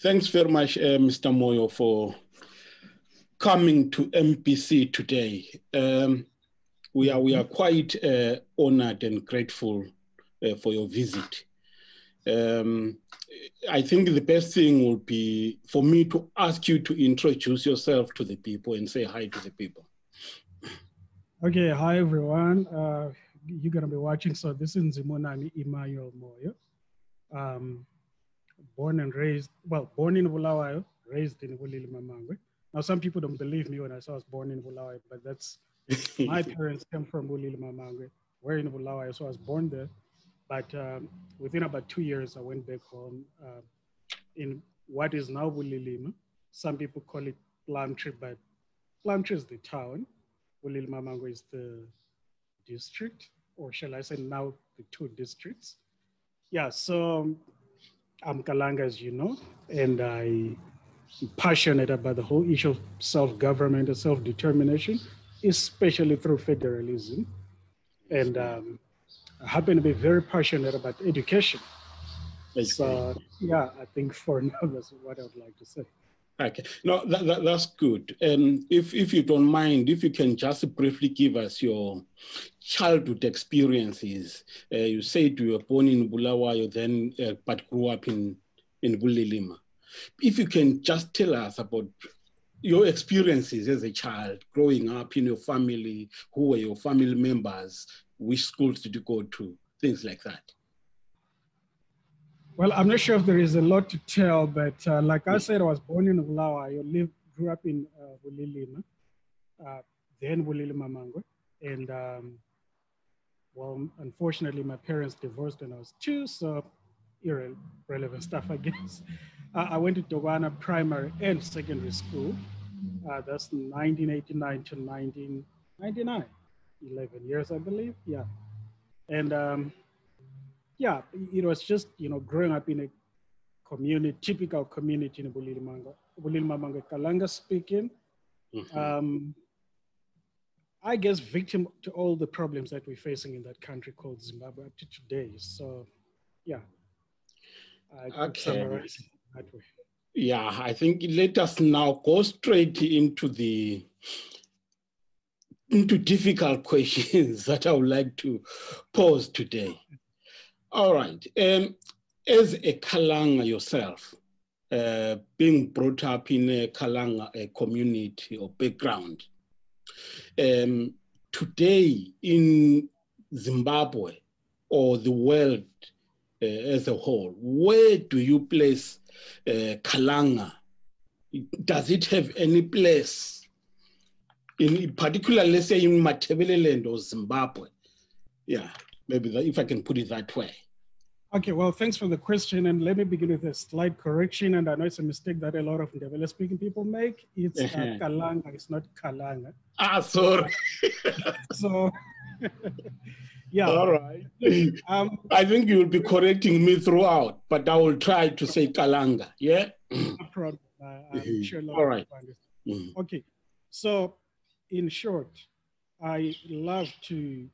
Thanks very much, Mr. Moyo, for coming to MPC today. We are quite honored and grateful for your visit. I think the best thing would be for me to ask you to introduce yourself to the people and say hi to the people. Okay, hi everyone. You're gonna be watching. So this is Nzimonani Emmanuel Moyo. Born and raised, well, born in Bulawayo, raised in Bulilimamangwe. Now, some people don't believe me when I say I was born in Bulawayo, but that's, my parents came from Bulilimamangwe. We're in Bulawayo, so I was born there. But within about 2 years, I went back home in what is now Bulilima. Some people call it Plumtree, but Plumtree is the town. Bulilimamangwe is the district, or shall I say now the 2 districts. Yeah, so I'm Kalanga, as you know, and I'm passionate about the whole issue of self-government and self-determination, especially through federalism. And I happen to be very passionate about education. So yeah, I think for now, that's what I would like to say. Okay, no, that's good. If you don't mind, if you can just briefly give us your childhood experiences. You said you were born in Bulawayo, then but grew up in Bulilima. If you can just tell us about your experiences as a child, growing up in your family, who were your family members, which schools did you go to, things like that. Well, I'm not sure if there is a lot to tell, but like I said, I was born in Bulawayo, grew up in Bulilima, then Bulilimamangwe, and well, unfortunately, my parents divorced when I was 2, so irrelevant stuff, I guess. I went to Dowana Primary and Secondary School. That's 1989 to 1999, 11 years, I believe, yeah. And yeah, it was just, growing up in a community, typical community in Bulilimamangwe, Kalanga speaking. I guess victim to all the problems that we're facing in that country called Zimbabwe up to today. So yeah, I could summarize it that way. Yeah, I think let us now go straight into difficult questions that I would like to pose today. All right, as a Kalanga yourself, being brought up in a Kalanga community or background, today in Zimbabwe or the world as a whole, where do you place Kalanga? Does it have any place, in particular, let's say in Ndebele or Zimbabwe? Yeah, maybe if I can put it that way. Okay, well, thanks for the question. And let me begin with a slight correction. And I know it's a mistake that a lot of Ndebele speaking people make. It's Kalanga, it's not Kalanga. Ah, sorry. So, yeah. All right. I think you'll be correcting me throughout, but I will try to say Kalanga, yeah? No problem. I'm sure a lot all right. of people understand. Okay, so in short, I love to,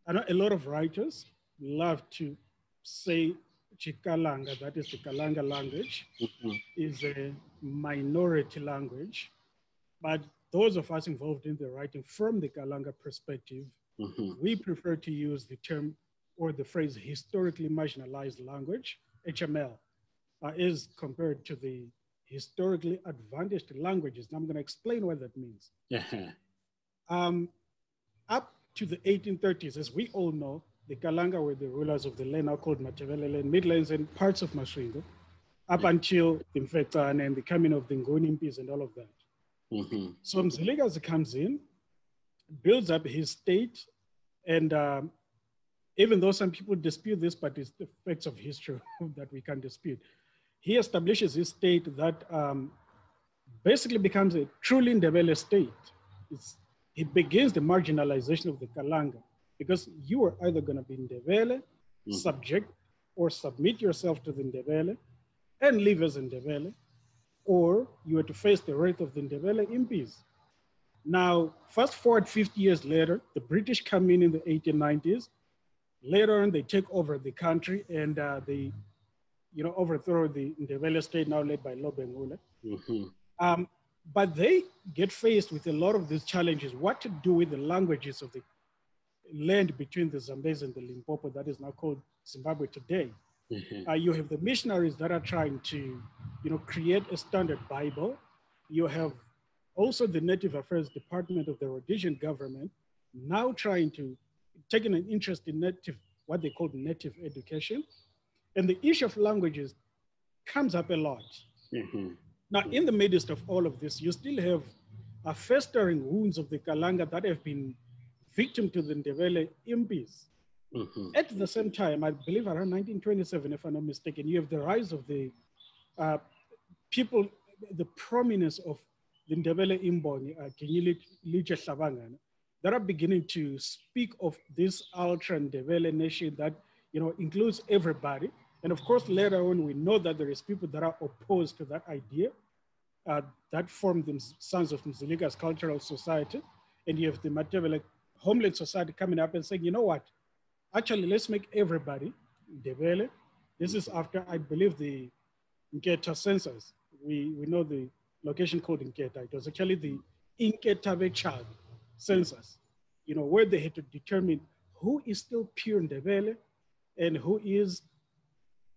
I know a lot of writers love to say Chikalanga, that is the Kalanga language, is a minority language. But those of us involved in the writing from the Kalanga perspective, we prefer to use the term or the phrase historically marginalized language, HML, as compared to the historically advantaged languages. And I'm going to explain what that means. Up to the 1830s, as we all know, the Kalanga were the rulers of the land now called Matebele land, Midlands and parts of Masvingo, up until the Mfetane and the coming of the Ngonimpis and all of that. So Zilgaz comes in, builds up his state, and even though some people dispute this, but it's the facts of history that we can't dispute, he establishes his state that basically becomes a truly Ndebele state. It begins the marginalization of the Kalanga, because you are either going to be Ndebele, subject, or submit yourself to the Ndebele and live as Ndebele, or you are to face the wrath of the Ndebele impis. Now, fast forward 50 years later, the British come in the 1890s. Later on, they take over the country and they overthrow the Ndebele state now led by Lobengula. Mm-hmm. But they get faced with a lot of these challenges, what to do with the languages of the land between the Zambezi and the Limpopo that is now called Zimbabwe today. Mm-hmm. You have the missionaries that are trying to, create a standard Bible. You have also the Native Affairs Department of the Rhodesian government now trying to take an interest in what they call native education. And the issue of languages comes up a lot. Mm-hmm. Now, in the midst of all of this, you still have festering wounds of the Kalanga that have been victim to the Ndebele impis. Mm-hmm. At the same time, I believe around 1927, if I'm not mistaken, you have the rise of the people, the prominence of the Ndebele Imbongi, Kenyili Liche Shabangana, that are beginning to speak of this ultra Ndebele nation that includes everybody. And of course, later on, we know that there is people that are opposed to that idea that form the Sons of Zilgaz Cultural Society. And you have the Matebele Homeland Society coming up and saying, you know what? Actually, let's make everybody Ndebele. This is after, I believe, the Nketa census. We know the location called Nketa. It was actually the Inketabe child census, where they had to determine who is still pure Ndebele and who is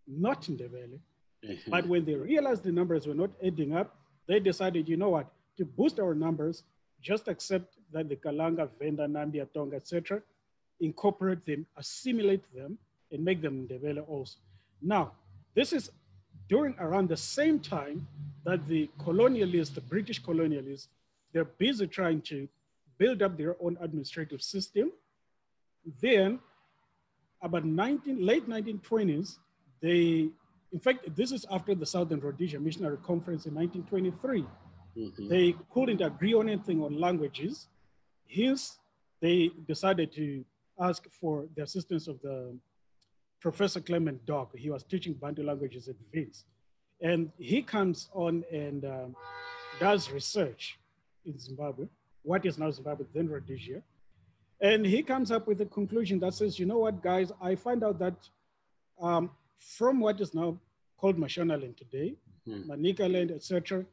not Ndebele. Mm-hmm. But when they realized the numbers were not adding up, they decided, you know what, to boost our numbers, just accept that the Kalanga, Venda, Nambia, Tonga, etc., incorporate them, assimilate them, and make them Ndebele also. Now, this is during around the same time that the colonialists, the British colonialists, they're busy trying to build up their own administrative system. Then, about late 1920s, in fact, this is after the Southern Rhodesia Missionary Conference in 1923. Mm-hmm. They couldn't agree on anything on languages. Hence, they decided to ask for the assistance of the Professor Clement Dock. He was teaching Bantu languages at Wits. And he comes on and does research in Zimbabwe, what is now Zimbabwe, then Rhodesia. And he comes up with a conclusion that says, you know what, guys, I find out that from what is now called Mashonaland today, Manicaland, etc.,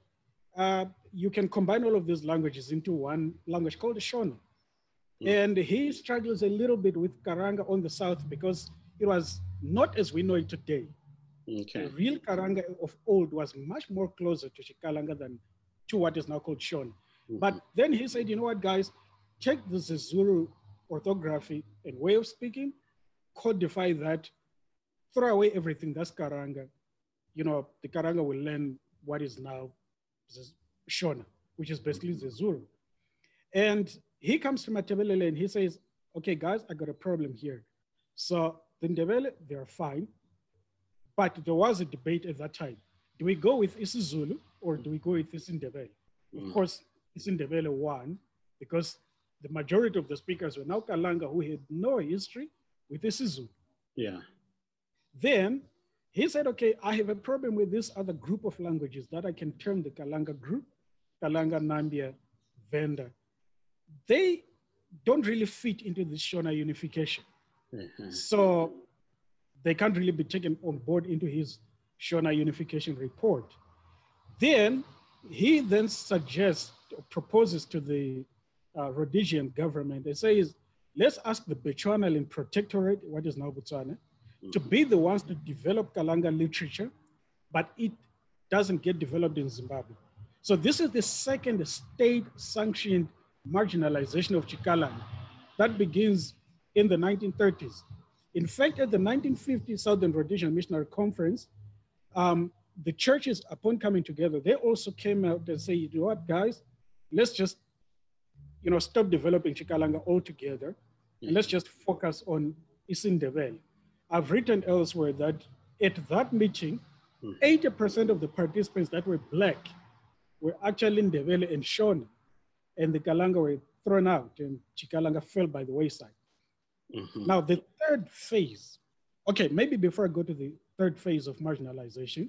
you can combine all of these languages into one language called Shona. And he struggles a little bit with Karanga on the south because it was not as we know it today. Okay. The real Karanga of old was much more closer to Shikalanga than to what is now called Shona. But then he said, you know what, guys, take the Zulu orthography and way of speaking, codify that, throw away everything that's Karanga. The Karanga will learn what is now Shona, which is basically the Zulu. And he comes to Matebele and he says, okay, guys, I got a problem here. So the Ndebele, they're fine. But there was a debate at that time. Do we go with isiZulu or do we go with isiNdebele? Of course, isiNdebele won because the majority of the speakers were now Kalanga who had no history with isiZulu. Yeah. Then he said, okay, I have a problem with this other group of languages that I can term the Kalanga group, Kalanga, Nambia, Venda. They don't really fit into the Shona unification. So they can't really be taken on board into his Shona unification report. Then he then suggests, proposes to the Rhodesian government and says, let's ask the Bechuanaland Protectorate, what is now Botswana, to be the ones to develop Kalanga literature, but it doesn't get developed in Zimbabwe. So this is the second state-sanctioned marginalization of Chikalang that begins in the 1930s. In fact, at the 1950 Southern Rhodesian Missionary Conference, the churches, upon coming together, they also came out and say, you know what, guys, let's just, stop developing Chikalanga altogether, and let's just focus on isiNdebele. I've written elsewhere that at that meeting, 80% of the participants that were Black were actually Ndebele and Shona, and the Kalanga were thrown out, and Chikalanga fell by the wayside. Now, the third phase, okay, maybe before I go to the third phase of marginalization,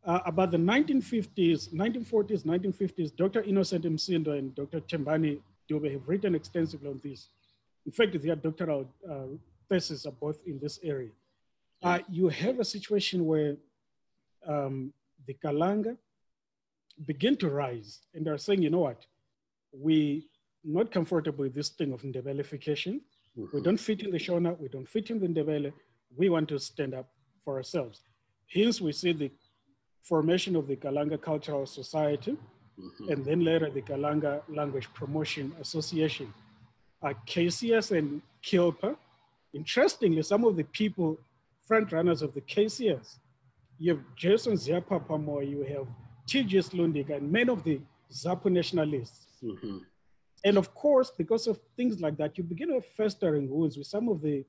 about the 1940s, 1950s, Dr. Innocent Msindo and Dr. Tembani Dube have written extensively on this. In fact, their doctoral theses are both in this area. You have a situation where the Kalanga begin to rise, and they're saying, you know what, we not comfortable with this thing of Ndebelification. We don't fit in the Shona, we don't fit in the Ndebele. We want to stand up for ourselves. Hence, we see the formation of the Kalanga Cultural Society, and then later the Kalanga Language Promotion Association. KCS and Kilpa. Interestingly, some of the people, front runners of the KCS, you have Jason Ziapapamo, you have TGS Lundiga, and many of the Zapu nationalists. And of course, because of things like that, you begin with festering wounds with some of the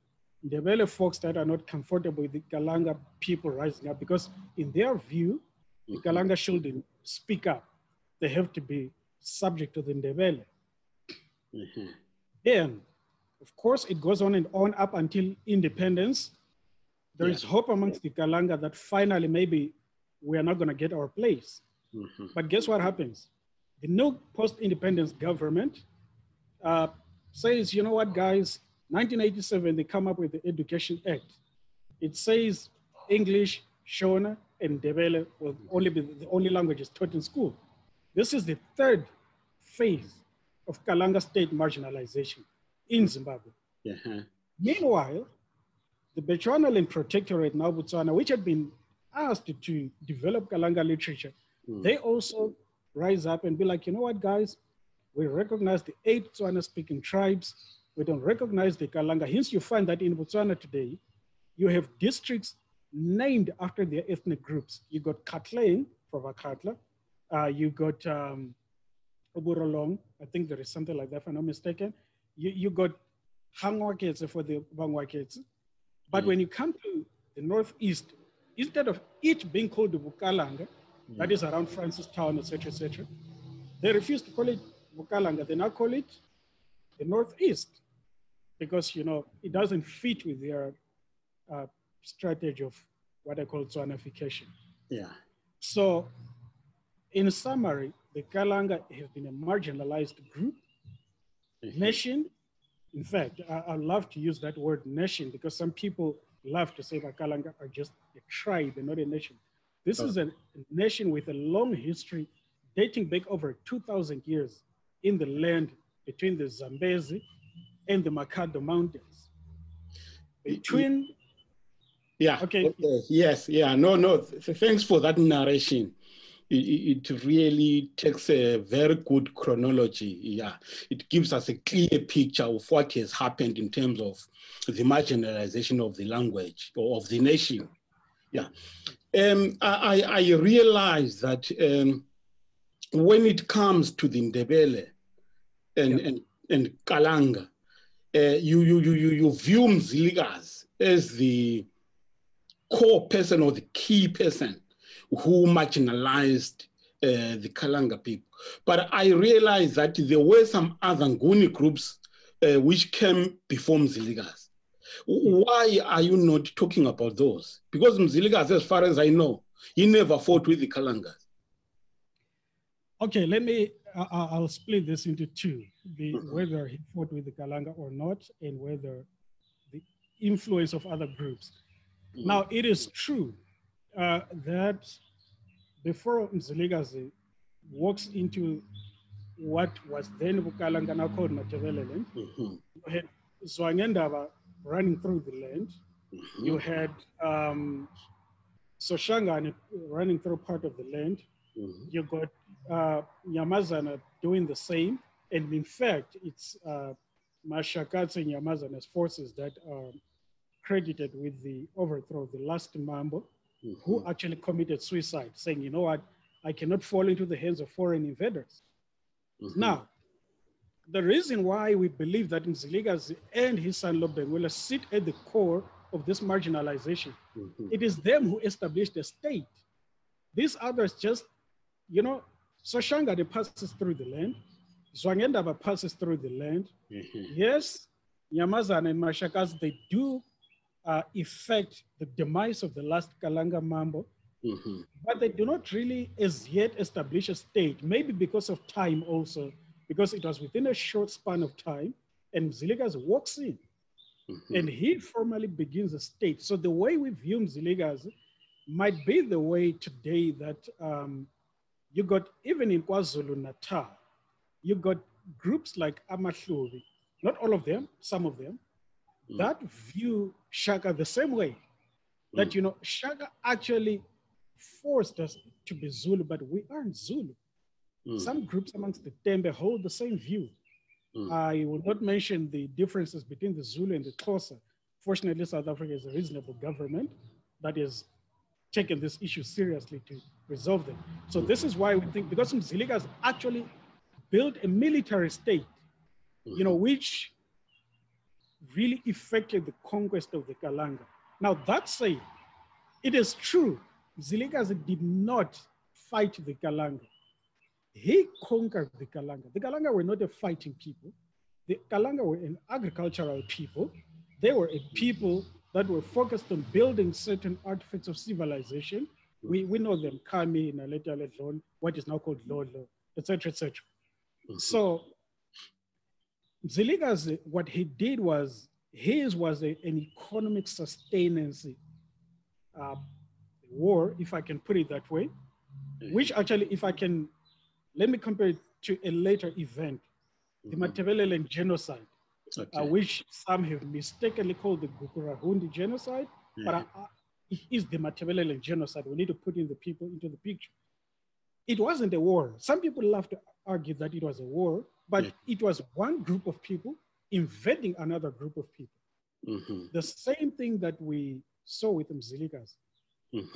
Ndebele folks that are not comfortable with the Kalanga people rising up, because in their view, the Kalanga shouldn't speak up. They have to be subject to the Ndebele. Then, of course, it goes on and on up until independence. There is hope amongst the Kalanga that finally maybe we are not going to get our place. But guess what happens? The new post-independence government says, you know what, guys, 1987, they come up with the Education Act. It says English, Shona, and Ndebele will only be the only languages taught in school. This is the third phase of Kalanga state marginalization in Zimbabwe. Meanwhile, the Bechuanaland Protectorate, now Botswana, which had been asked to develop Kalanga literature, they also rise up and be like, you know what, guys, we recognize the 8 Tswana-speaking tribes. We don't recognize the Kalanga. Hence, you find that in Botswana today, you have districts named after their ethnic groups. You got Kalang for Vakatla. You got Oburolong. I think there is something like that, if I'm not mistaken. You got Hangwaketse for the Bangwaketse. But when you come to the Northeast, instead of it being called the Bukalanga, that is around Francistown, etc., they refuse to call it Bukalanga. They now call it the Northeast because, you know, it doesn't fit with their strategy of what I call Tswanification. So in summary, the Kalanga has been a marginalized group, nation. In fact, I love to use that word nation because some people love to say that Kalanga are just a tribe and not a nation. This is a nation with a long history dating back over 2,000 years in the land between the Zambezi and the Makado Mountains. Between... Thanks for that narration. It really takes a very good chronology. It gives us a clear picture of what has happened in terms of the marginalization of the language or of the nation. I realize that when it comes to the Ndebele and Kalanga, you view Zilgaz as the core person or the key person who marginalized the Kalanga people. But I realized that there were some other Nguni groups which came before Zilgaz. Why are you not talking about those? Because Zilgaz, as far as I know, he never fought with the Kalangas. Okay, I'll split this into two. Whether he fought with the Kalanga or not, and whether the influence of other groups. Now, it is true that before Zilgaz walks into what was then Bukalanga, now called Ndebele, you had Zwangendaba running through the land. You had Soshanga running through part of the land. You got Nyamazana doing the same. And in fact, it's Mashakatsi and Nyamazana's forces that are credited with the overthrow of the last Mambo, who actually committed suicide, saying, you know what, I cannot fall into the hands of foreign invaders. Now, the reason why we believe that Zilgaz and his son Lobengwela sit at the core of this marginalization, it is them who established the state. These others just, you know, Soshanga passes through the land, Zwangendaba passes through the land. Yes, Nyamazana and Mashakas, they do effect the demise of the last Kalanga Mambo, but they do not really as yet establish a state, maybe because of time also, because it was within a short span of time, and Zilgaz walks in. and he formally begins a state. So the way we view Zilgaz might be the way today that you got, even in KwaZulu-Natal, you got groups like Amahlubi, not all of them, some of them, that view Shaka the same way. That, you know, Shaka actually forced us to be Zulu, but we aren't Zulu. Some groups amongst the Tembe hold the same view. I will not mention the differences between the Zulu and the Xhosa. Fortunately, South Africa is a reasonable government that has taken this issue seriously to resolve them. So this is why we think, because Zilgaz actually built a military state, you know, which really effected the conquest of the Kalanga. Now that said, it is true, Zilgaz did not fight the Kalanga. He conquered the Kalanga. The Kalanga were not a fighting people. The Kalanga were an agricultural people. They were a people that were focused on building certain artifacts of civilization. We know them, Kami, Naleta, Ledlon, what is now called Lolo, etc., etc. So Zilgaz, what he did was, his was an economic sustenance war, if I can put it that way, which actually, if I can, let me compare it to a later event, the Matabeleland genocide, which some have mistakenly called the Gukurahundi genocide, but it is the Matabeleland genocide. We need to put in the people into the picture. It wasn't a war. Some people love to argue that it was a war, but it was one group of people invading another group of people. The same thing that we saw with Zilgaz,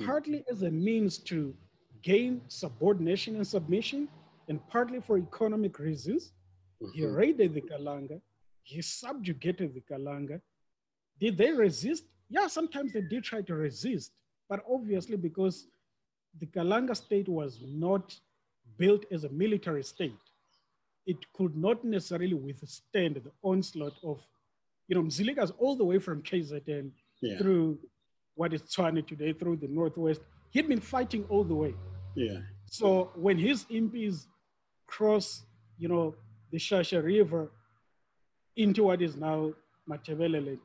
partly as a means to gain subordination and submission, and partly for economic reasons. He raided the Kalanga, he subjugated the Kalanga. Did they resist? Yeah, sometimes they did try to resist, but obviously because the Kalanga state was not built as a military state, it could not necessarily withstand the onslaught of, you know, Zilgaz all the way from KZN through what is Tswane today, through the Northwest. He'd been fighting all the way. So when his impies cross, you know, the Shasha River into what is now Matabeleland,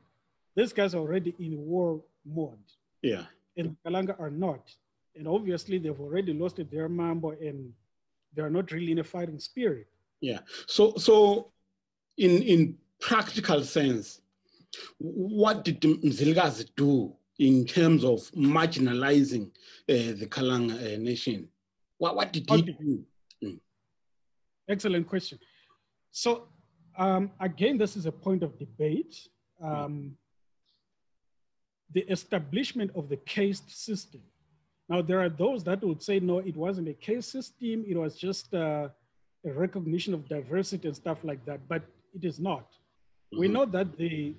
these guys are already in war mode. And Kalanga are not. And obviously they've already lost their mambo and they're not really in a fighting spirit. So in practical sense, what did Zilgaz do in terms of marginalizing the Kalang nation? What did he do? Excellent question. So again, this is a point of debate. The establishment of the caste system. Now, there are those that would say, no, it wasn't a caste system. It was just a recognition of diversity and stuff like that, but it is not. We know that the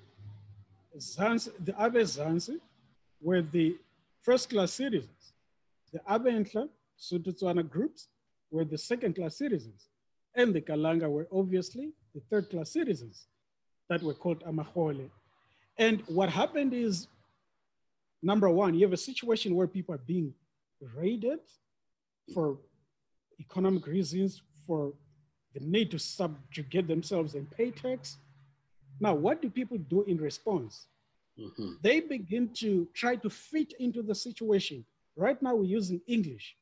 Abe Zansi were the first-class citizens. The Abe Entla, Sotho-Tswana groups were the second-class citizens. And the Kalanga were obviously the third-class citizens that were called Amahole. And what happened is, number one, you have a situation where people are being raided for economic reasons, for the need to subjugate themselves and pay tax. Now, what do people do in response? They begin to try to fit into the situation. Right now, we're using English.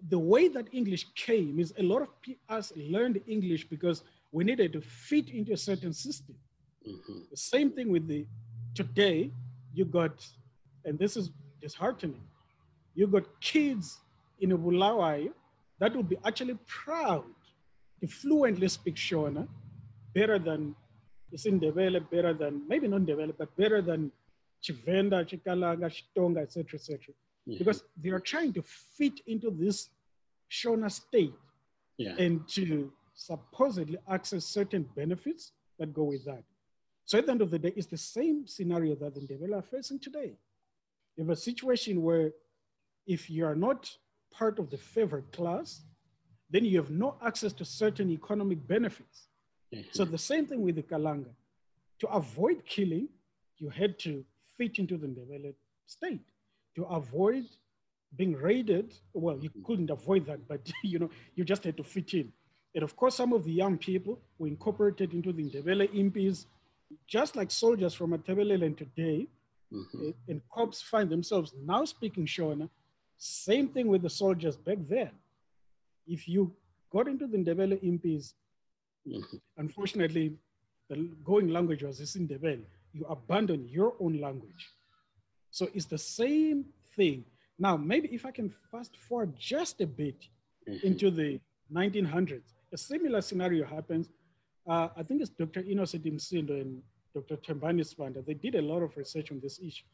The way that English came is a lot of us learned English because we needed to fit into a certain system. The same thing with today, you got, and this is disheartening, you got kids in a Bulawayo that would be actually proud to fluently speak Shona, better than Ndebele, better than, maybe not Ndebele, but better than Chivenda, Chikalanga, Chitonga, etc., etc. Because they are trying to fit into this Shona state and to supposedly access certain benefits that go with that. So at the end of the day, it's the same scenario that the Ndebele are facing today. You have a situation where if you are not part of the favored class, then you have no access to certain economic benefits. So the same thing with the Kalanga. To avoid killing, you had to fit into the Ndebele state. To avoid being raided, well, you couldn't avoid that, but you know, you just had to fit in. And of course, some of the young people were incorporated into the Ndebele impis, just like soldiers from Matabeleland today, and cops find themselves now speaking Shona. Same thing with the soldiers back then. If you got into the Ndebele impis, unfortunately, the going language was Ndebele. You abandon your own language. So it's the same thing. Now, maybe if I can fast forward just a bit into the 1900s, a similar scenario happens. I think it's Dr. Innocent Msindo and Dr. Tembani Spanda. They did a lot of research on this issue.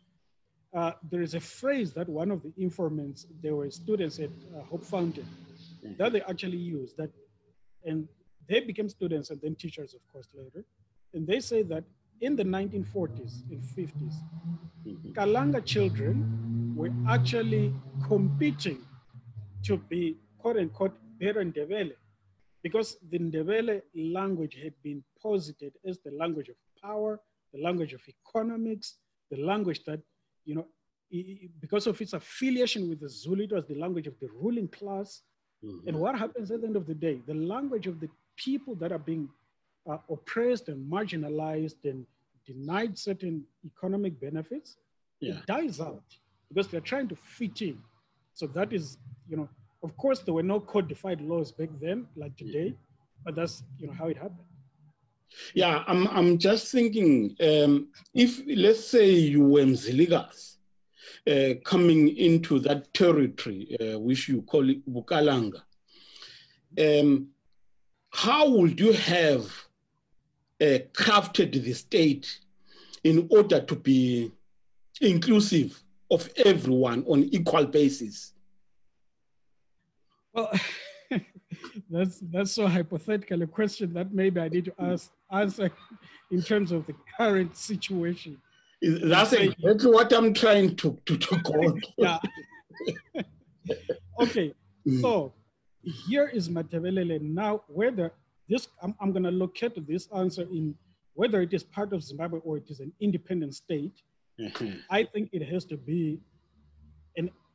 There is a phrase that one of the informants, they were students at Hope Fountain, that they actually used that, and they became students and then teachers, of course, later. And they say that in the 1940s and 50s, Kalanga children were actually competing to be, quote unquote, better Ndebele, because the Ndebele language had been posited as the language of power, the language of economics, the language that, you know, because of its affiliation with the Zulu, it was the language of the ruling class. And what happens at the end of the day? The language of the people that are being oppressed and marginalized and denied certain economic benefits, it dies out because they're trying to fit in. So that is, you know, of course, there were no codified laws back then, like today, but that's, you know, how it happened. Yeah, I'm just thinking, if, let's say you were Zilgaz, coming into that territory, which you call it Bukalanga, how would you have crafted the state in order to be inclusive of everyone on equal basis? Well, that's so hypothetical a question that maybe I need to answer in terms of the current situation. That's exactly what I'm trying to go. Yeah. Okay, so here is Matabeleland. Now, whether this, I'm going to locate this answer in whether it is part of Zimbabwe or it is an independent state. I think it has to be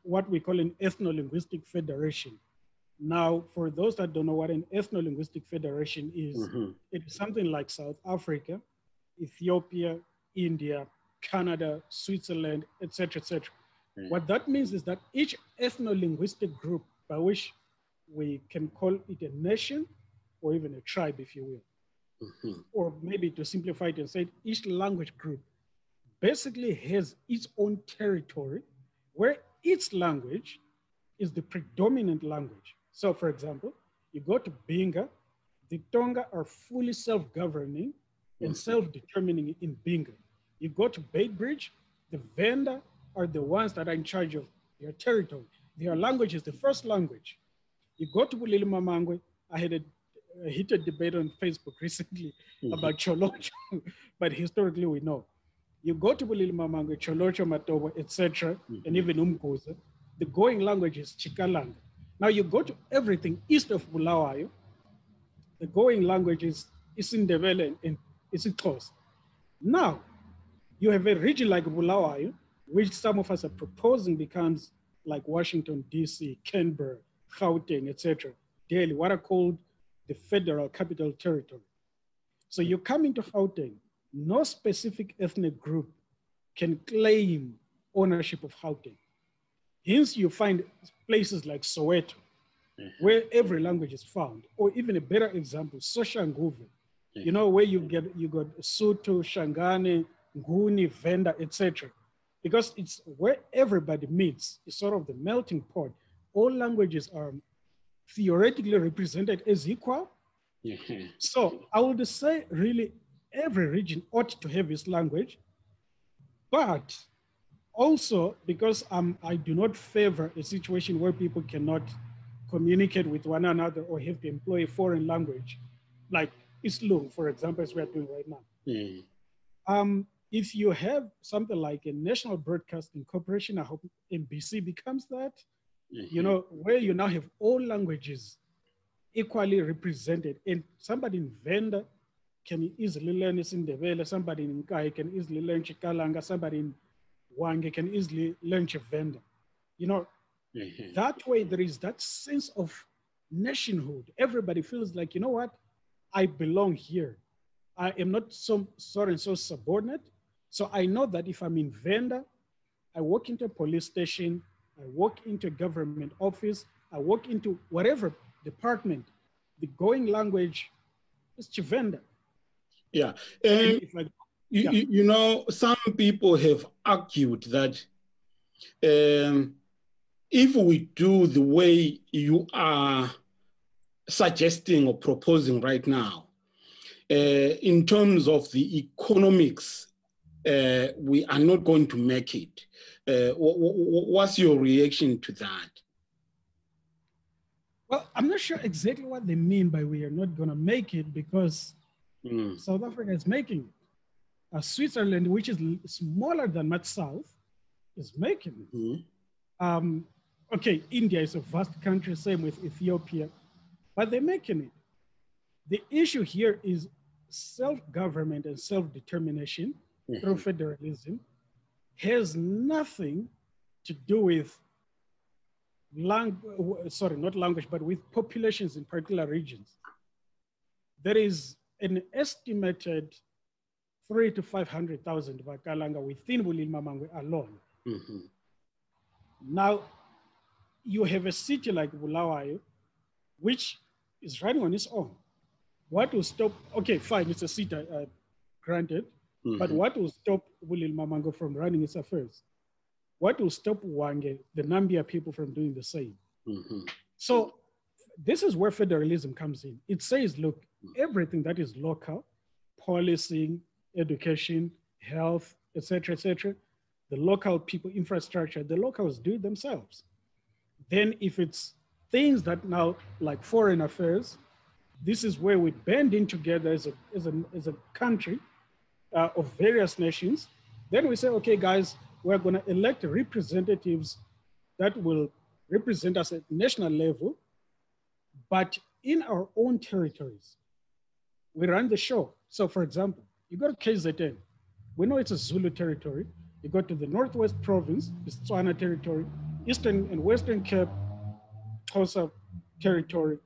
what we call an Ethno-Linguistic Federation. Now, for those that don't know what an Ethno-Linguistic Federation is, it is something like South Africa, Ethiopia, India, Canada, Switzerland, etc., etc. What that means is that each ethno-linguistic group, by which we can call it a nation or even a tribe, if you will, or maybe to simplify it and say each language group basically has its own territory where its language is the predominant language. So for example, you go to Binga, the Tonga are fully self-governing and self-determining in Binga. You go to Beitbridge, the Venda are the ones that are in charge of their territory. Their language is the first language. You go to Bulilimamangwe, I had a heated debate on Facebook recently about Cholocho, but historically we know. You go to Bulilimamangwe, Cholocho, Matobo, etc., and even Umkuza, the going language is Chikalanga. Now you go to everything east of Bulawayo, the going language is Ndebele and isiXhosa. Now, you have a region like Bulawayo, which some of us are proposing becomes like Washington, D.C., Canberra, Gauteng, etc., Delhi, what are called the Federal Capital Territory. So you come into Gauteng, no specific ethnic group can claim ownership of Gauteng. Hence, you find places like Soweto, where every language is found, or even a better example, Soshanguve, you know, where you got Sotho, Shangane, Nguni, Venda, etc. Because it's where everybody meets. It's sort of the melting pot. All languages are theoretically represented as equal. So I would say really every region ought to have its language, but also because I do not favor a situation where people cannot communicate with one another or have to employ a foreign language, like Islu, for example, as we are doing right now. If you have something like a national broadcasting corporation, I hope NBC becomes that, you know, where you now have all languages equally represented, and somebody in Venda can easily learn Ndebele, somebody in Nkai can easily learn Chikalanga, somebody in Wange can easily learn Chivenda. You know, that way there is that sense of nationhood. Everybody feels like, you know what? I belong here. I am not some so and so subordinate. So I know that if I'm in Venda, I walk into a police station, I walk into a government office, I walk into whatever department, the going language is Chivenda. Yeah. Yeah. You know, some people have argued that if we do the way you are suggesting or proposing right now, in terms of the economics, we are not going to make it. What's your reaction to that? Well, I'm not sure exactly what they mean by we are not going to make it, because South Africa is making it. Switzerland, which is smaller than much South, is making it. Okay, India is a vast country, same with Ethiopia, but they're making it. The issue here is self-government and self-determination through federalism has nothing to do with not language, but with populations in particular regions. There is an estimated 300,000 to 500,000 Kalanga within Bulilmamangwe alone. Now, you have a city like Bulawayo, which is running on its own. What will stop, okay, fine, it's a city, granted, but what will stop Bulilmamangwe from running its affairs? What will stop Wange, the Nambia people, from doing the same? So this is where federalism comes in. It says, look, everything that is local, policing, education, health, etc., the local people, infrastructure, the locals do it themselves. Then if it's things that now, like foreign affairs, this is where we band in together as a country of various nations. Then we say, okay, guys, we're going to elect representatives that will represent us at national level, but in our own territories, we run the show. So for example, you go to KZN, we know it's a Zulu territory. You go to the Northwest Province, it's Tswana territory, Eastern and Western Cape, Xhosa territory.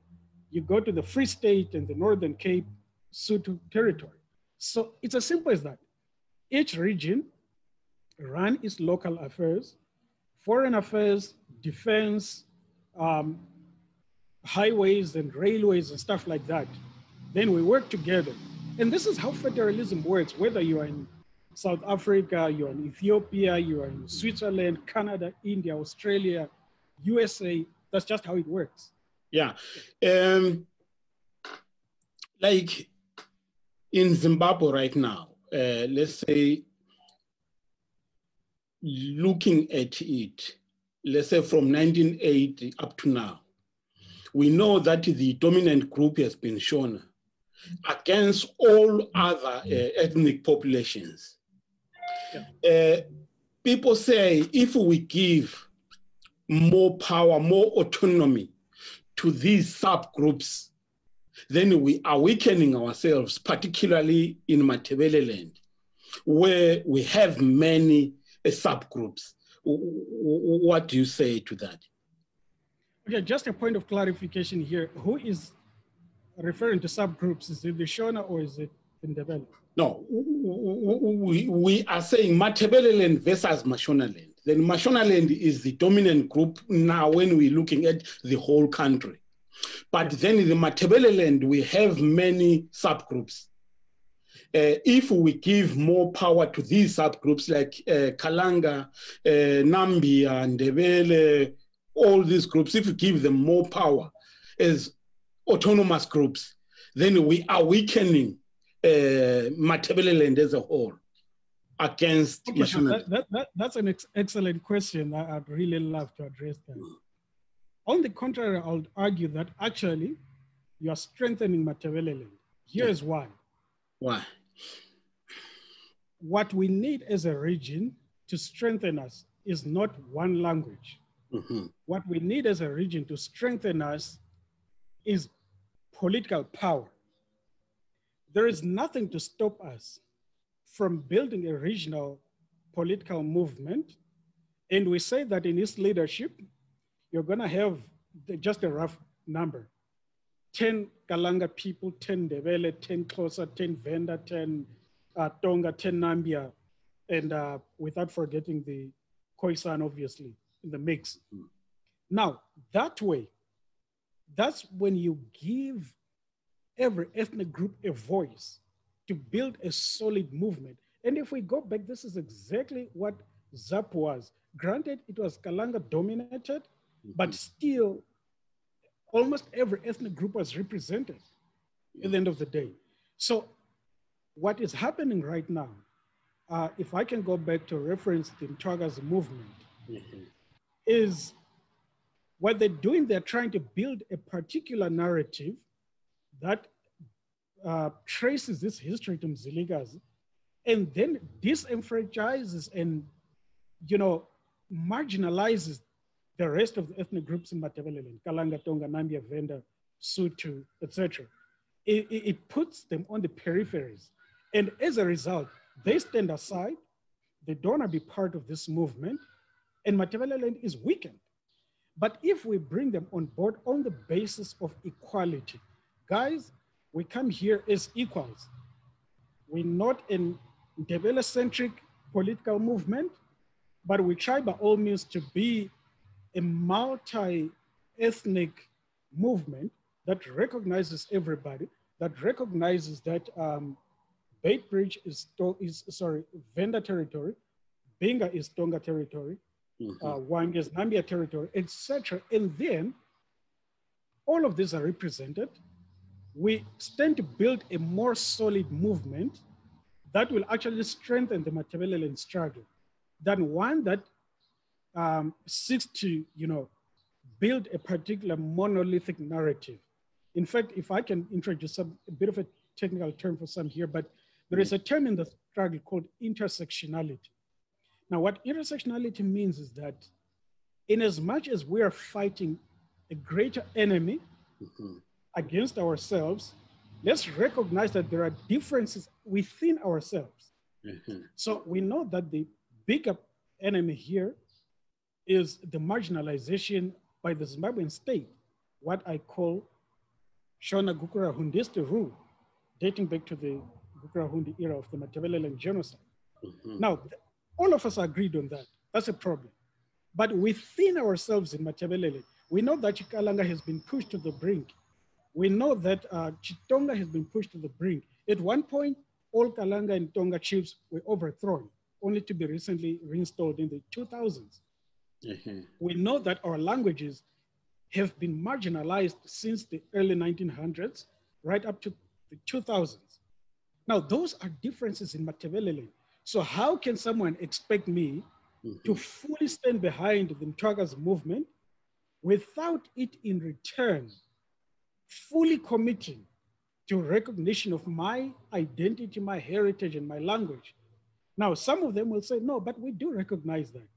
You go to the Free State and the Northern Cape, Sotho territory. So it's as simple as that. Each region run its local affairs, foreign affairs, defense, highways and railways and stuff like that. Then we work together. And this is how federalism works, whether you are in South Africa, you're in Ethiopia, you are in Switzerland, Canada, India, Australia, USA. That's just how it works. Yeah. Like in Zimbabwe right now, let's say, looking at it, let's say from 1980 up to now, we know that the dominant group has been shown against all other ethnic populations. People say if we give more power, more autonomy to these subgroups, then we are weakening ourselves, particularly in Matebele land, where we have many subgroups. What do you say to that? Okay, just a point of clarification here. Who is referring to subgroups? Is it the Shona or is it Ndebele? No, we are saying Matebele land versus Mashona land. Then Mashona land is the dominant group now when we're looking at the whole country. But then in the Matebele land, we have many subgroups. If we give more power to these subgroups like Kalanga, Nambia, Ndebele, all these groups, if we give them more power as autonomous groups, then we are weakening Matebele land as a whole against Mashona. That's an excellent question. I'd really love to address that. On the contrary, I would argue that actually you are strengthening Matebele land. Here's why. Why? What we need as a region to strengthen us is not one language. What we need as a region to strengthen us is political power. There is nothing to stop us from building a regional political movement. And we say that in its leadership, you're going to have just a rough number, 10 Kalanga people, 10 Ndebele, 10 Xhosa, 10 Venda, 10 Tonga, 10 Nambia, and without forgetting the Khoisan, obviously, in the mix. Now, that way, that's when you give every ethnic group a voice to build a solid movement. And if we go back, this is exactly what ZAP was. Granted, it was Kalanga dominated, but still almost every ethnic group was represented at the end of the day. So what is happening right now, if I can go back to reference the Ntwaga's movement, is what they're doing, they're trying to build a particular narrative that traces this history to Zilgaz, and then disenfranchises and, marginalizes the rest of the ethnic groups in Matabeleland, Kalanga, Tonga, Nambia, Venda, Sotho, etc. It puts them on the peripheries. And as a result, they stand aside, they don't want to be part of this movement, and Matabeleland is weakened. But if we bring them on board on the basis of equality, guys, we come here as equals. We're not an Ndebele-centric political movement, but we try by all means to be a multi-ethnic movement that recognizes everybody, that recognizes that Beitbridge is Venda territory, Benga is Tonga territory, Wang is Nambia territory, etc. And then all of these are represented. We stand to build a more solid movement that will actually strengthen the Matabeleland struggle than one that seeks to, build a particular monolithic narrative. In fact, if I can introduce a bit of a technical term for some here, but there is a term in the struggle called intersectionality. Now, what intersectionality means is that in as much as we are fighting a greater enemy against ourselves, let's recognize that there are differences within ourselves. So we know that the bigger enemy here is the marginalization by the Zimbabwean state, what I call Shona Gukurahundi rule, dating back to the Gukurahundi era of the Matabeleland genocide. Now, all of us agreed on that. That's a problem. But within ourselves in Matabeleland, we know that Kalanga has been pushed to the brink. We know that Chitonga has been pushed to the brink. At one point, all Kalanga and Tonga chiefs were overthrown, only to be recently reinstalled in the 2000s. We know that our languages have been marginalized since the early 1900s, right up to the 2000s. Now, those are differences in Matabeleland. So how can someone expect me to fully stand behind the Ntwaga's movement without it in return fully committing to recognition of my identity, my heritage, and my language? Now, some of them will say, no, but we do recognize that.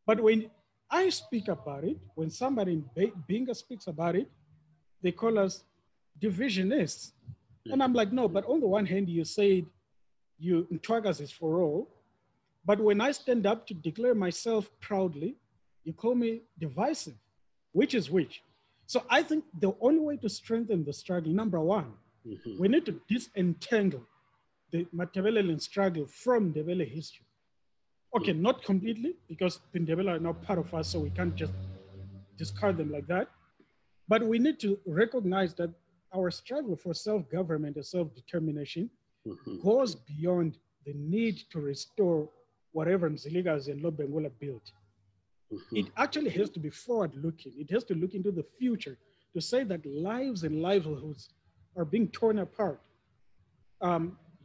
But when I speak about it, when somebody in Benga speaks about it, they call us divisionists. And I'm like, no, but on the one hand, you said Ntwaga's is for all. But when I stand up to declare myself proudly, you call me divisive. Which is which? So I think the only way to strengthen the struggle, number one, we need to disentangle the Matabeleland struggle from Ndebele history. Okay, not completely, because the Ndebele are now part of us, so we can't just discard them like that. But we need to recognize that our struggle for self-government and self-determination goes beyond the need to restore whatever Zilgaz and Lobengula built. It actually has to be forward-looking. It has to look into the future to say that lives and livelihoods are being torn apart.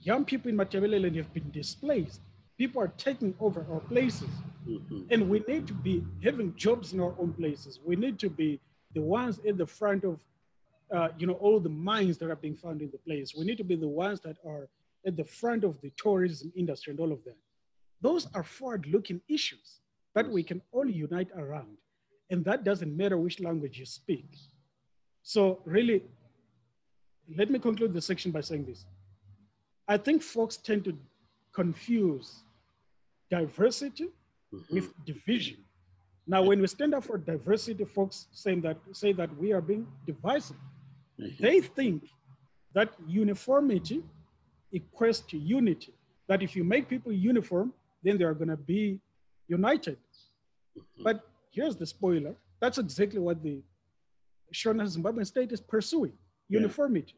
Young people in Matabeleland have been displaced. People are taking over our places. And we need to be having jobs in our own places. We need to be the ones at the front of all the mines that are being found in the place. We need to be the ones that are at the front of the tourism industry and all of that. Those are forward-looking issues that we can all unite around. And that doesn't matter which language you speak. So really, let me conclude the section by saying this. I think folks tend to confuse diversity with division. Now, when we stand up for diversity, folks say that we are being divisive. They think that uniformity equates to unity, that if you make people uniform, then they are going to be united. But here's the spoiler. That's exactly what the Shona Zimbabwean state is pursuing, uniformity,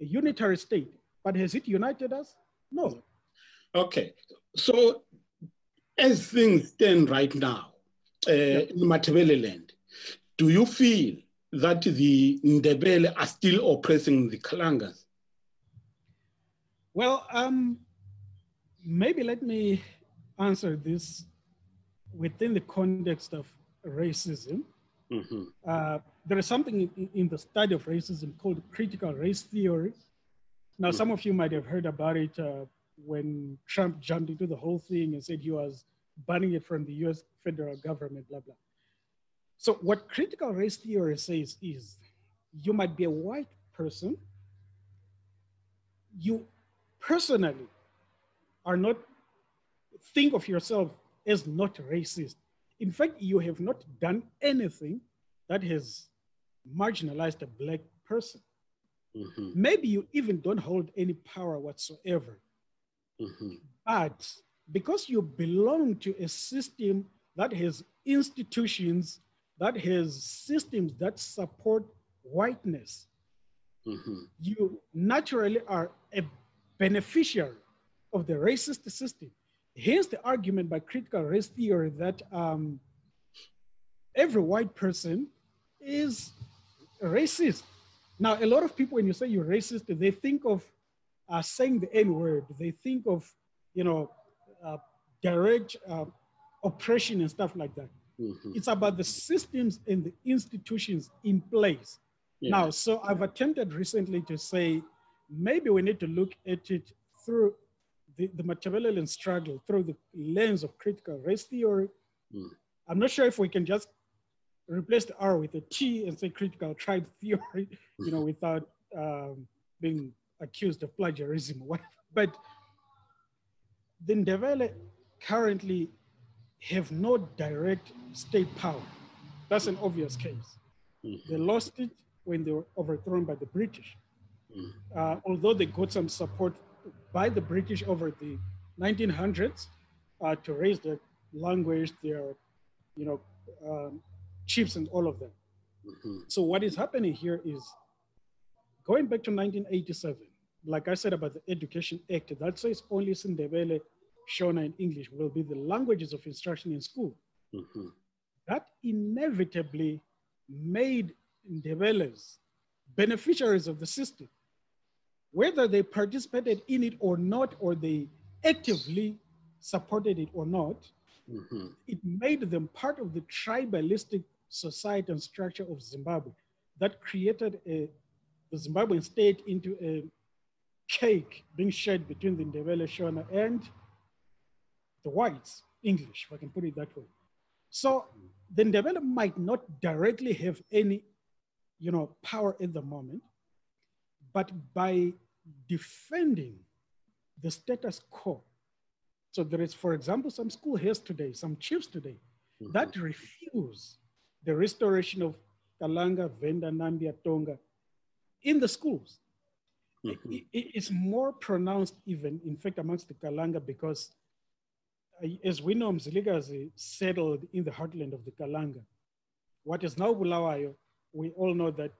a unitary state. But has it united us? No. Okay. So as things stand right now in Matabele land, do you feel that the Ndebele are still oppressing the Kalangas? Well, maybe let me answer this within the context of racism. There is something in the study of racism called critical race theory. Now, some of you might have heard about it when Trump jumped into the whole thing and said he was banning it from the US federal government, blah, blah. So what critical race theory says is you might be a white person. You personally are not, think of yourself as not racist. In fact, you have not done anything that has marginalized a Black person. Maybe you even don't hold any power whatsoever. But because you belong to a system that has institutions, that has systems that support whiteness, you naturally are a beneficiary of the racist system. Here's the argument by critical race theory that every white person is racist. Now, a lot of people, when you say you're racist, they think of saying the N-word. They think of, direct oppression and stuff like that. It's about the systems and the institutions in place. Now, so I've attempted recently to say, maybe we need to look at it through the Machiavellian struggle, through the lens of critical race theory. I'm not sure if we can just replace the R with a T and say critical tribe theory, without being accused of plagiarism or whatever. But the Ndebele currently have no direct state power. That's an obvious case. They lost it when they were overthrown by the British. Although they got some support by the British over the 1900s to raise their language, their, chiefs and all of that. So what is happening here is going back to 1987, like I said about the Education Act, that says only Ndebele, Shona, and English will be the languages of instruction in school. That inevitably made Ndebeles beneficiaries of the system. Whether they participated in it or not, or they actively supported it or not, it made them part of the tribalistic society and structure of Zimbabwe that created the Zimbabwean state into a cake being shared between the Ndebele, Shona, and the whites, English, if I can put it that way. So the Ndebele might not directly have any, power at the moment, but by defending the status quo. So there is, for example, some school heads today, some chiefs today, that refuse the restoration of Kalanga, Venda, Nambia, Tonga in the schools. It's more pronounced even, in fact, amongst the Kalanga, because as we know, Zilgaz settled in the heartland of the Kalanga. What is now Bulawayo, we all know that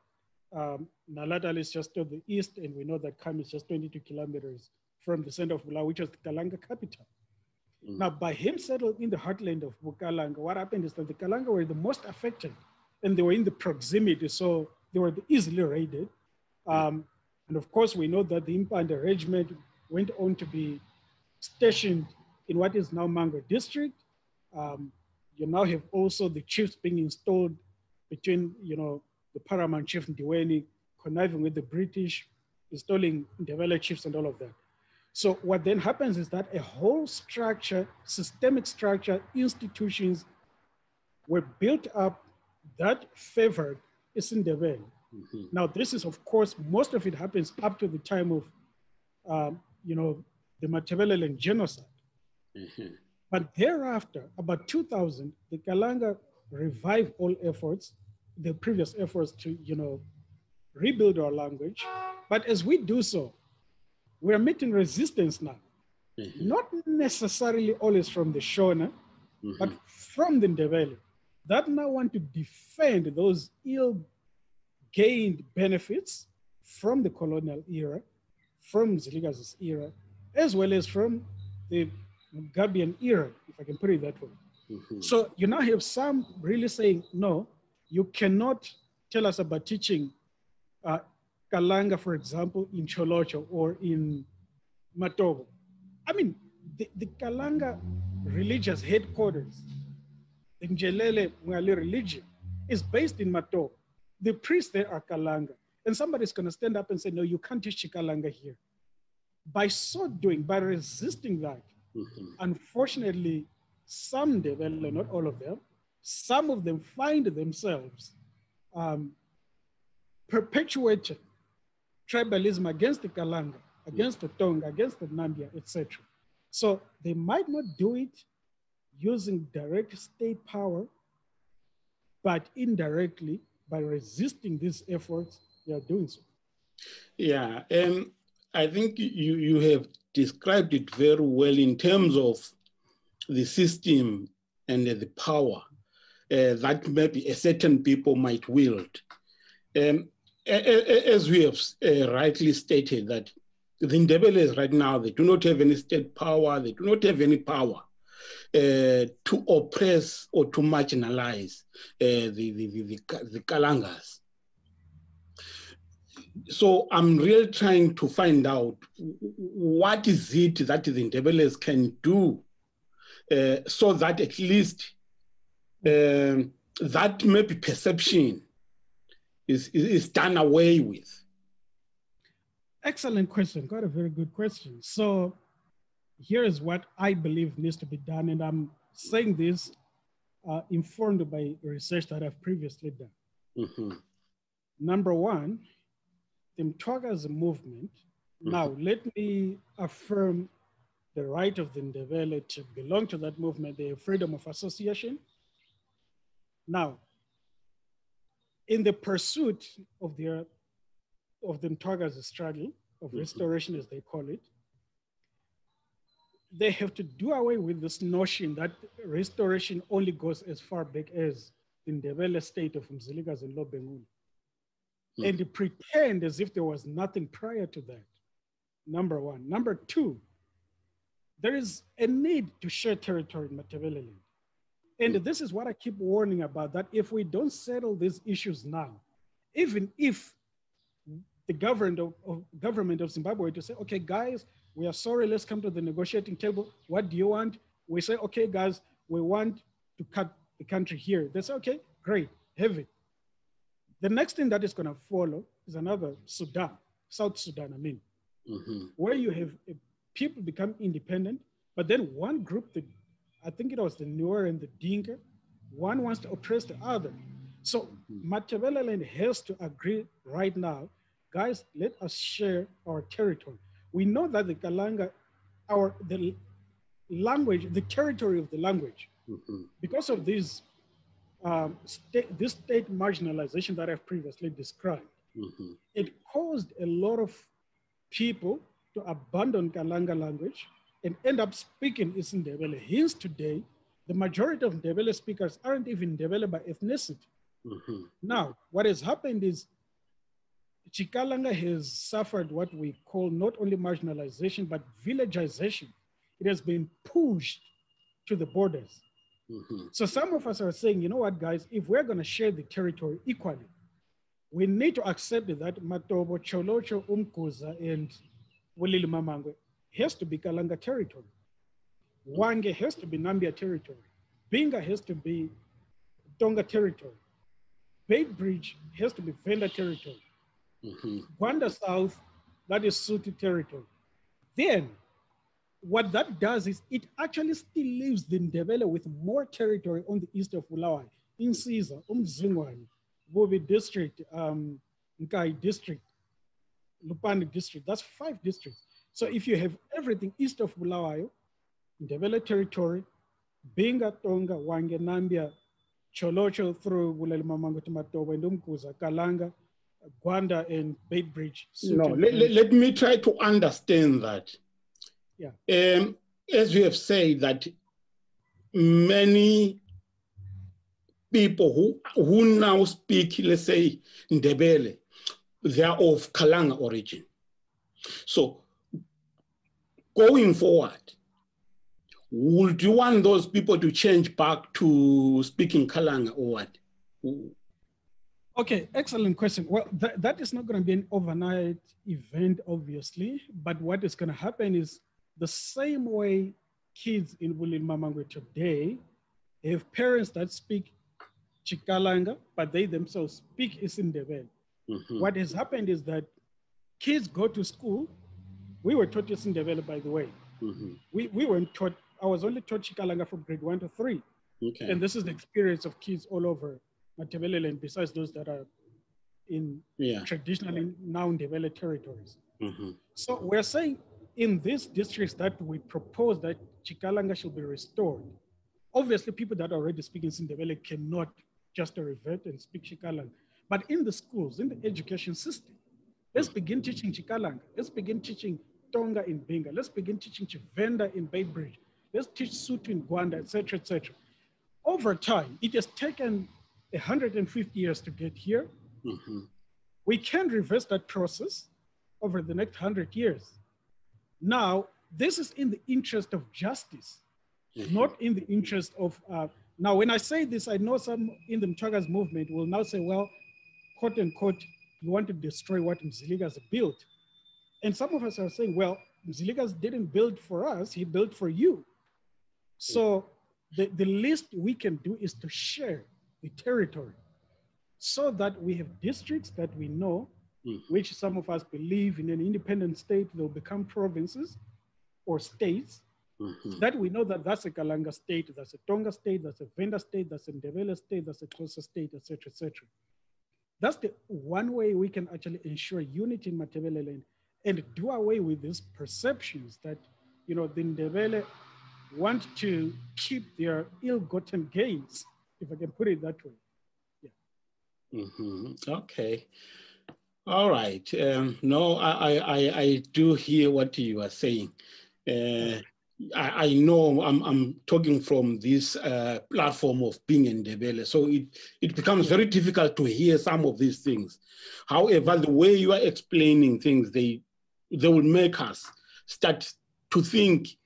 Naladal is just to the east, and we know that Kam is just 22 kilometers from the center of Bulawayo, which was the Kalanga capital. Now, by him settled in the heartland of Bukalanga, what happened is that the Kalanga were the most affected, and they were in the proximity, so they were easily raided. And of course, we know that the Impanda regiment went on to be stationed in what is now Mango district. You now have also the chiefs being installed between, the paramount chief Ndiweni, conniving with the British, installing Ndebele chiefs and all of that. So what then happens is that a whole structure, systemic structure, institutions were built up that favored Ndebele. Now, this is, of course, most of it happens up to the time of, the Machiavellian genocide. But thereafter, about 2000, the Kalanga revived all efforts, the previous efforts to, rebuild our language. But as we do so, we are meeting resistance now, not necessarily always from the Shona, but from the Ndebele, that now want to defend those ill-gained benefits from the colonial era, from Zilgaz's era, as well as from the Mugabean era, if I can put it that way. So you now have some really saying, no, you cannot tell us about teaching Kalanga, for example, in Cholocho or in Matobo. I mean, the Kalanga religious headquarters, the Ndebele Mwali religion, is based in Matobo. The priests there are Kalanga. And somebody's going to stand up and say, no, you can't teach Kalanga here. By so doing, by resisting that, unfortunately, some Ndebele, not all of them, some of them find themselves perpetuating tribalism against the Kalanga, against the Tonga, against the Nambia, etc. So they might not do it using direct state power, but indirectly, by resisting these efforts, they are doing so. Yeah, I think you have described it very well in terms of the system and the power that maybe a certain people might wield. As we have rightly stated, that the Ndebele right now, they do not have any state power, they do not have any power to oppress or to marginalize the Kalangas. So I'm really trying to find out what is it that the Ndebeles can do so that at least that maybe perception is done away with. Excellent question, quite a very good question. So here is what I believe needs to be done, and I'm saying this informed by research that I've previously done. Number one, the Mtwaga is a movement. Now, let me affirm the right of the Ndebele to belong to that movement, the freedom of association. Now, in the pursuit of the Mtwaga's struggle of restoration, as they call it, they have to do away with this notion that restoration only goes as far back as the Ndebele state of Zilgaz and Lobengula, and pretend as if there was nothing prior to that. Number one. Number two, there is a need to share territory in Matabeleland. And this is what I keep warning about, that if we don't settle these issues now, even if the government of Zimbabwe to say, okay, guys, we are sorry, let's come to the negotiating table. What do you want? We say, okay, guys, we want to cut the country here. They say, okay, great, have it. The next thing that is going to follow is another Sudan, South Sudan, I mean, where you have people become independent, but then one group, I think it was the Nuer and the Dinka, one wants to oppress the other. So Matabeleland has to agree right now, guys, let us share our territory. We know that the Kalanga, the language, the territory of the language, because of this state marginalization that I've previously described, it caused a lot of people to abandon Kalanga language and end up speaking Ndebele. Hence today, the majority of Ndebele speakers aren't even Ndebele by ethnicity. Now, what has happened is Chikalanga has suffered what we call not only marginalization, but villagization. It has been pushed to the borders. So some of us are saying, you know what, guys, if we're going to share the territory equally, we need to accept that Matobo, Cholocho, Umkuza, and Wulili Mamangwe has to be Kalanga territory. Wange has to be Nambia territory. Binga has to be Tonga territory. Bait Bridge has to be Venda territory. Gwanda South, that is Suti territory. Then, what that does is it actually still leaves the Ndebele with more territory on the east of Bulawayo, in Caesar, Umzingwani, Bobi district, Nkai district, Lupani district. That's 5 districts. So if you have everything east of Bulawayo, Ndebele territory, Binga, Tonga, Wange, Nambia, Cholocho through Buleli Mamango to Matobo and Umkuza, Kalanga, Gwanda and Baitbridge. No, let me try to understand that. Yeah. As you have said that many people who now speak, let's say, Ndebele, they are of Kalanga origin. So going forward, would you want those people to change back to speaking Kalanga or what? Okay, excellent question. Well, that is not going to be an overnight event, obviously, but what is going to happen is the same way kids in Bulimamangwe today have parents that speak Chikalanga, but they themselves speak Isindebele. What has happened is that kids go to school. We were taught Isindebele, by the way. We weren't taught, I was only taught Chikalanga from grade 1 to 3. Okay. And this is the experience of kids all over Matebeleland, besides those that are in traditionally now Ndebele territories. So we're saying in these districts that we propose that Chikalanga should be restored. Obviously, people that are already speaking Ndebele cannot just revert and speak Chikalanga. But in the schools, in the education system, let's begin teaching Chikalanga. Let's begin teaching Tonga in Benga. Let's begin teaching Chivenda in Baitbridge. Let's teach Sutu in Gwanda, etc., etc. Over time, it has taken 150 years to get here. We can reverse that process over the next 100 years. Now, this is in the interest of justice, not in the interest of, now when I say this, I know some in the Mtwaga's movement will now say, well, quote unquote, you want to destroy what Zilgaz built. And some of us are saying, well, Zilgaz didn't build for us, he built for you. So the least we can do is to share the territory so that we have districts that we know, which some of us believe in an independent state, they'll become provinces or states, that we know that that's a Kalanga state, that's a Tonga state, that's a Venda state, that's a Ndebele state, that's a Xhosa state, etc., etc. That's the one way we can actually ensure unity in Matebeleland and do away with these perceptions that, you know, the Ndebele want to keep their ill-gotten gains, if I can put it that way. Okay. All right. No, I do hear what you are saying. I know I'm talking from this platform of being in Ndebele, so it becomes very difficult to hear some of these things. However, the way you are explaining things, they will make us start to think,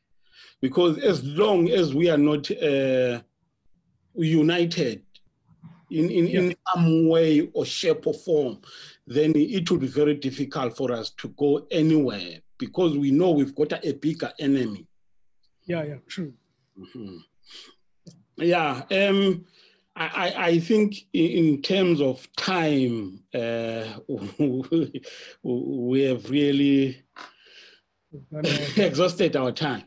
because as long as we are not united in some way or shape or form, then it will be very difficult for us to go anywhere, because we know we've got a bigger enemy. Yeah, true. Yeah, I think in terms of time, we have really exhausted our time.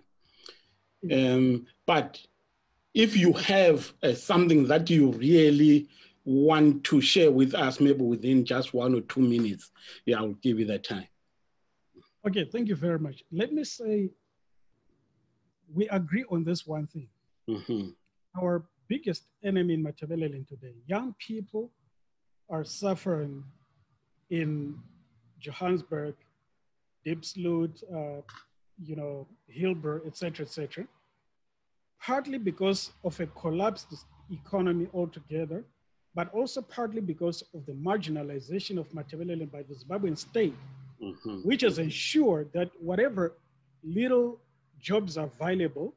But if you have something that you really want to share with us, maybe within just 1 or 2 minutes, yeah, I'll give you that time. Okay, thank you very much. Let me say, we agree on this one thing. Our biggest enemy in Matebeleland today, young people are suffering in Johannesburg, Diepsloot, you know, Hilbert, etc., etc., partly because of a collapsed economy altogether, but also partly because of the marginalization of Matebeleland by the Zimbabwean state, which has ensured that whatever little jobs are viable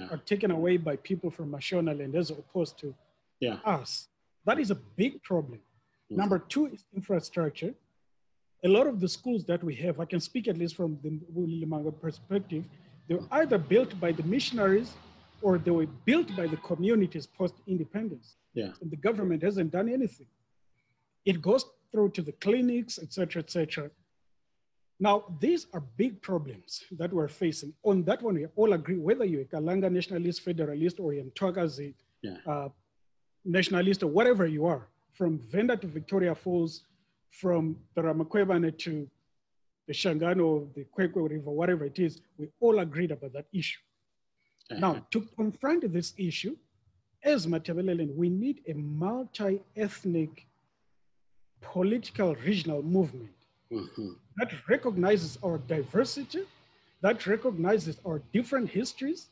are taken away by people from Mashonaland as opposed to us. That is a big problem. Number two is infrastructure. A lot of the schools that we have, I can speak at least from the Bulimanga perspective, they were either built by the missionaries or they were built by the communities post-independence. And the government hasn't done anything. It goes through to the clinics, etc., etc. Now, these are big problems that we're facing. On that one, we all agree, whether you're a Kalanga nationalist, federalist, or you're Mtwagazi nationalist, or whatever you are, from Venda to Victoria Falls, from the Ramakwebane to the Shangano, the Kwekwe River, whatever it is, we all agreed about that issue. Now, to confront this issue, as Matebeleland, we need a multi-ethnic political regional movement that recognizes our diversity, that recognizes our different histories,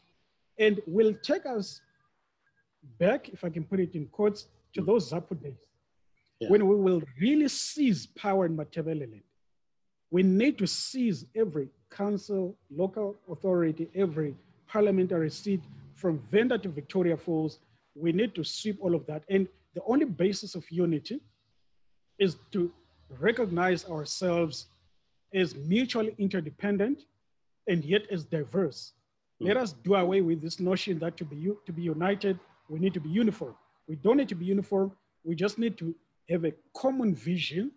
and will take us back, if I can put it in quotes, to those Zapu days, when we will really seize power in Matabeleland. We need to seize every council, local authority, every parliamentary seat from Venda to Victoria Falls. We need to sweep all of that. And the only basis of unity is to recognize ourselves as mutually interdependent and yet as diverse. Let us do away with this notion that to be united, we need to be uniform. We don't need to be uniform. We just need to have a common vision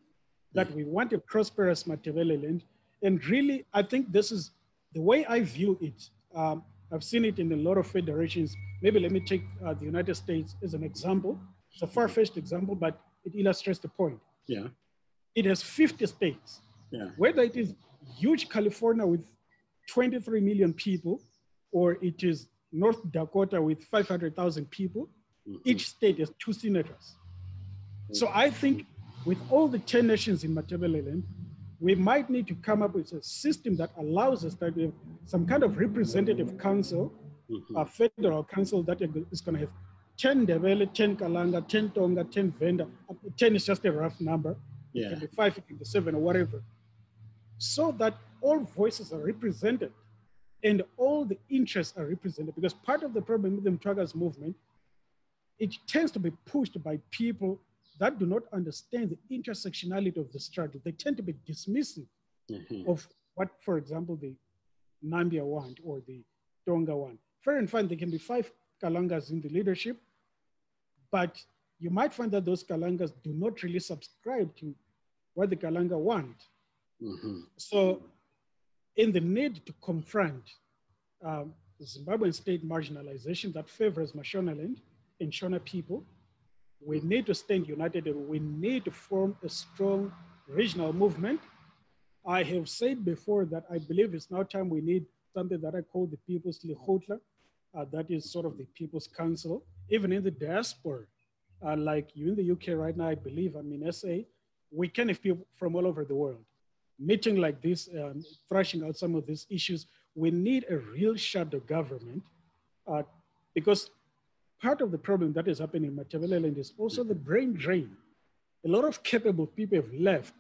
that we want a prosperous Matabeleland. And really, I think this is the way I view it. I've seen it in a lot of federations. Maybe let me take the United States as an example. It's a far-fetched example, but it illustrates the point. Yeah. It has 50 states. Yeah. Whether it is huge California with 23 million people, or it is North Dakota with 500,000 people, each state has 2 senators. So I think with all the 10 nations in Matabeleland, we might need to come up with a system that allows us that we have some kind of representative council, a federal council that is going to have 10 Ndebele, 10 Kalanga, 10 Tonga, 10 Venda. 10 is just a rough number. It can be 5, it can be 7, or whatever. So that all voices are represented and all the interests are represented. Because part of the problem with the Mtwaga's movement, it tends to be pushed by people that do not understand the intersectionality of the struggle. They tend to be dismissive of what, for example, the Nambia want or the Tonga want. Fair and fine, there can be 5 Kalangas in the leadership, but you might find that those Kalangas do not really subscribe to what the Kalanga want. So in the need to confront Zimbabwean state marginalization that favors Mashonaland and Shona people, we need to stand united and we need to form a strong regional movement. I have said before that I believe it's now time we need something that I call the People's Likhotla, that is sort of the People's Council, even in the diaspora. Like you in the UK right now, I believe, I'm in SA, we can have people from all over the world. Meeting like this, thrashing out some of these issues, we need a real shadow government because part of the problem that is happening in Matabeleland is also the brain drain. A lot of capable people have left.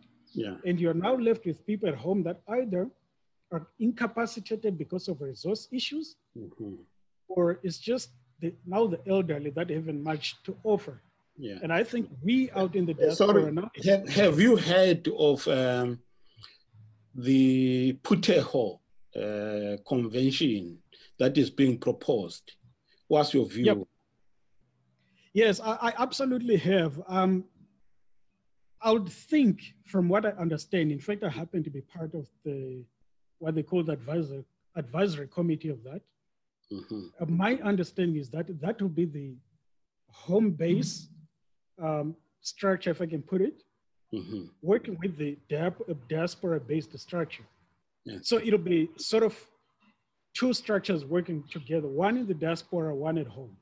And you're now left with people at home that either are incapacitated because of resource issues, or it's just now the elderly that haven't much to offer. And I think we out in the diaspora now. Have you heard of the Puteho convention that is being proposed? What's your view? Yes, I absolutely have. I would think, from what I understand, in fact, I happen to be part of the, what they call the advisory committee of that. My understanding is that that will be the home base structure, if I can put it, working with the diaspora-based structure. So it'll be sort of 2 structures working together, one in the diaspora, one at home.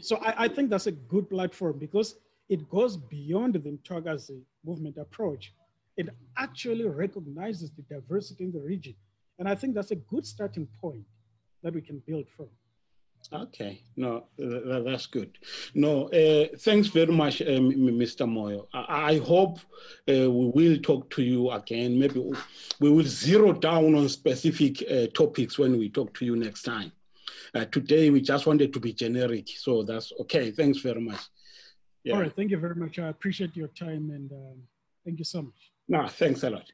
So I think that's a good platform because it goes beyond the Mtwaga's movement approach. It actually recognizes the diversity in the region. And I think that's a good starting point that we can build from. Okay, no, that's good. No, thanks very much, Mr. Moyo. I hope we will talk to you again. Maybe we will zero down on specific topics when we talk to you next time. Today, we just wanted to be generic, so that's okay. Thanks very much. All right, thank you very much. I appreciate your time and thank you so much. No, thanks a lot.